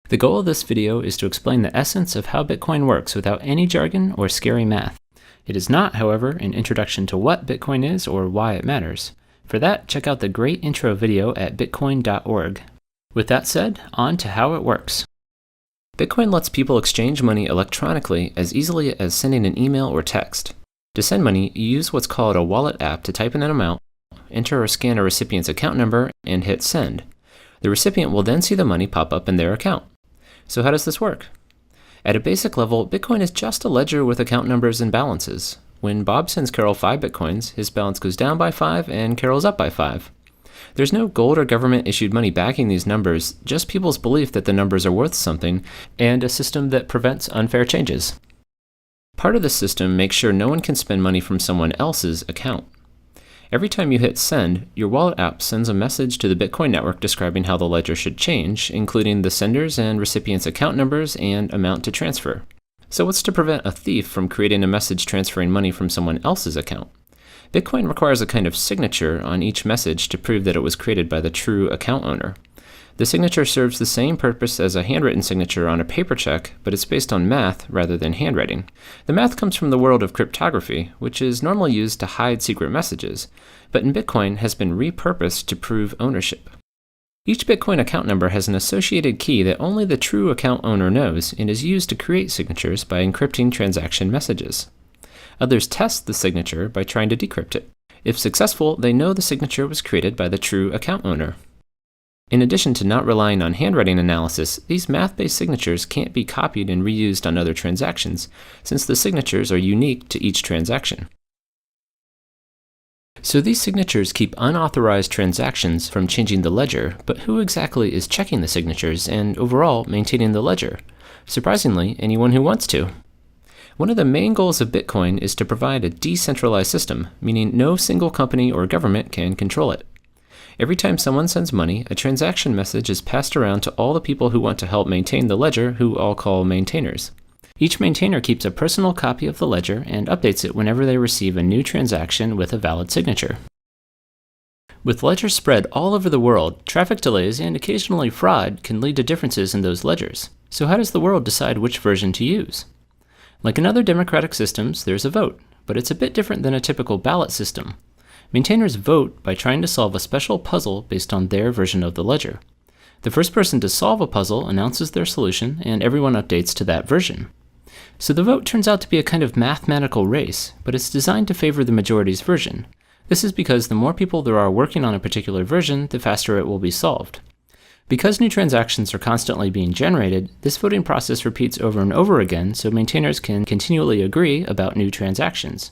The goal of this video is to explain the essence of how Bitcoin works without any jargon or scary math. It is not, however, an introduction to what Bitcoin is or why it matters. For that, check out the great intro video at bitcoin.org. With that said, on to how it works. Bitcoin lets people exchange money electronically as easily as sending an email or text. To send money, you use what's called a wallet app to type in an amount, enter or scan a recipient's account number, and hit send. The recipient will then see the money pop up in their account. So how does this work? At a basic level, Bitcoin is just a ledger with account numbers and balances. When Bob sends Carol 5 Bitcoins, his balance goes down by 5 and Carol's up by 5. There's no gold or government-issued money backing these numbers, just people's belief that the numbers are worth something, and a system that prevents unfair changes. Part of this system makes sure no one can spend money from someone else's account. Every time you hit send, your wallet app sends a message to the Bitcoin network describing how the ledger should change, including the sender's and recipient's account numbers and amount to transfer. So what's to prevent a thief from creating a message transferring money from someone else's account? Bitcoin requires a kind of signature on each message to prove that it was created by the true account owner. The signature serves the same purpose as a handwritten signature on a paper check, but it's based on math rather than handwriting. The math comes from the world of cryptography, which is normally used to hide secret messages, but in Bitcoin has been repurposed to prove ownership. Each Bitcoin account number has an associated key that only the true account owner knows and is used to create signatures by encrypting transaction messages. Others test the signature by trying to decrypt it. If successful, they know the signature was created by the true account owner. In addition to not relying on handwriting analysis, these math-based signatures can't be copied and reused on other transactions, since the signatures are unique to each transaction. So these signatures keep unauthorized transactions from changing the ledger, but who exactly is checking the signatures and overall maintaining the ledger? Surprisingly, anyone who wants to. One of the main goals of Bitcoin is to provide a decentralized system, meaning no single company or government can control it. Every time someone sends money, a transaction message is passed around to all the people who want to help maintain the ledger, who all call maintainers. Each maintainer keeps a personal copy of the ledger and updates it whenever they receive a new transaction with a valid signature. With ledgers spread all over the world, traffic delays and occasionally fraud can lead to differences in those ledgers. So how does the world decide which version to use? Like in other democratic systems, there's a vote, but it's a bit different than a typical ballot system. Maintainers vote by trying to solve a special puzzle based on their version of the ledger. The first person to solve a puzzle announces their solution, and everyone updates to that version. So the vote turns out to be a kind of mathematical race, but it's designed to favor the majority's version. This is because the more people there are working on a particular version, the faster it will be solved. Because new transactions are constantly being generated, this voting process repeats over and over again so maintainers can continually agree about new transactions.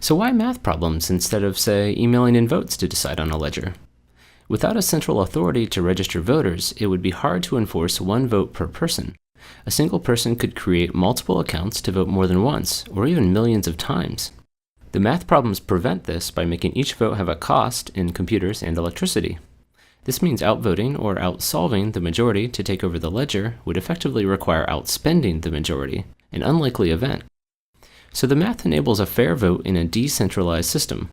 So why math problems instead of, say, emailing in votes to decide on a ledger? Without a central authority to register voters, it would be hard to enforce one vote per person. A single person could create multiple accounts to vote more than once, or even millions of times. The math problems prevent this by making each vote have a cost in computers and electricity. This means outvoting or outsolving the majority to take over the ledger would effectively require outspending the majority, an unlikely event. So the math enables a fair vote in a decentralized system.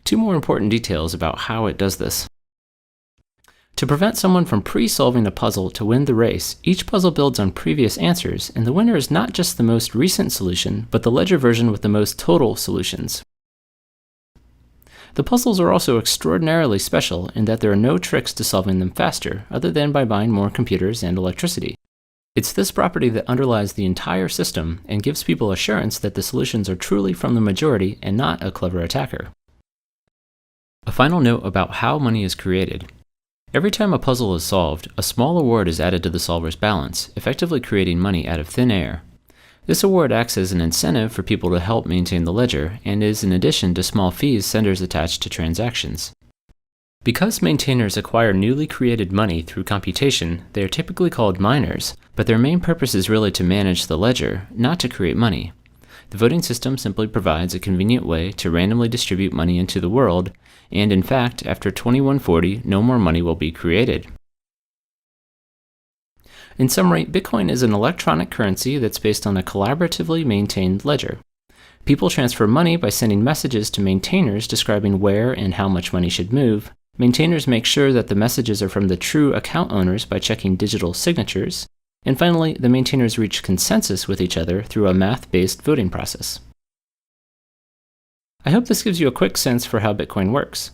Two more important details about how it does this. To prevent someone from pre-solving a puzzle to win the race, each puzzle builds on previous answers, and the winner is not just the most recent solution, but the ledger version with the most total solutions. The puzzles are also extraordinarily special in that there are no tricks to solving them faster, other than by buying more computers and electricity. It's this property that underlies the entire system and gives people assurance that the solutions are truly from the majority and not a clever attacker. A final note about how money is created. Every time a puzzle is solved, a small award is added to the solver's balance, effectively creating money out of thin air. This award acts as an incentive for people to help maintain the ledger and is in addition to small fees senders attach to transactions. Because maintainers acquire newly created money through computation, they are typically called miners, but their main purpose is really to manage the ledger, not to create money. The voting system simply provides a convenient way to randomly distribute money into the world, and in fact, after 2140, no more money will be created. In summary, Bitcoin is an electronic currency that's based on a collaboratively maintained ledger. People transfer money by sending messages to maintainers describing where and how much money should move, Maintainers make sure that the messages are from the true account owners by checking digital signatures. And finally, the maintainers reach consensus with each other through a math-based voting process. I hope this gives you a quick sense for how Bitcoin works.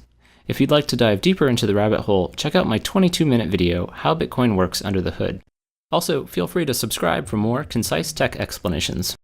If you'd like to dive deeper into the rabbit hole, check out my 22-minute video, How Bitcoin Works Under the Hood. Also, feel free to subscribe for more concise tech explanations.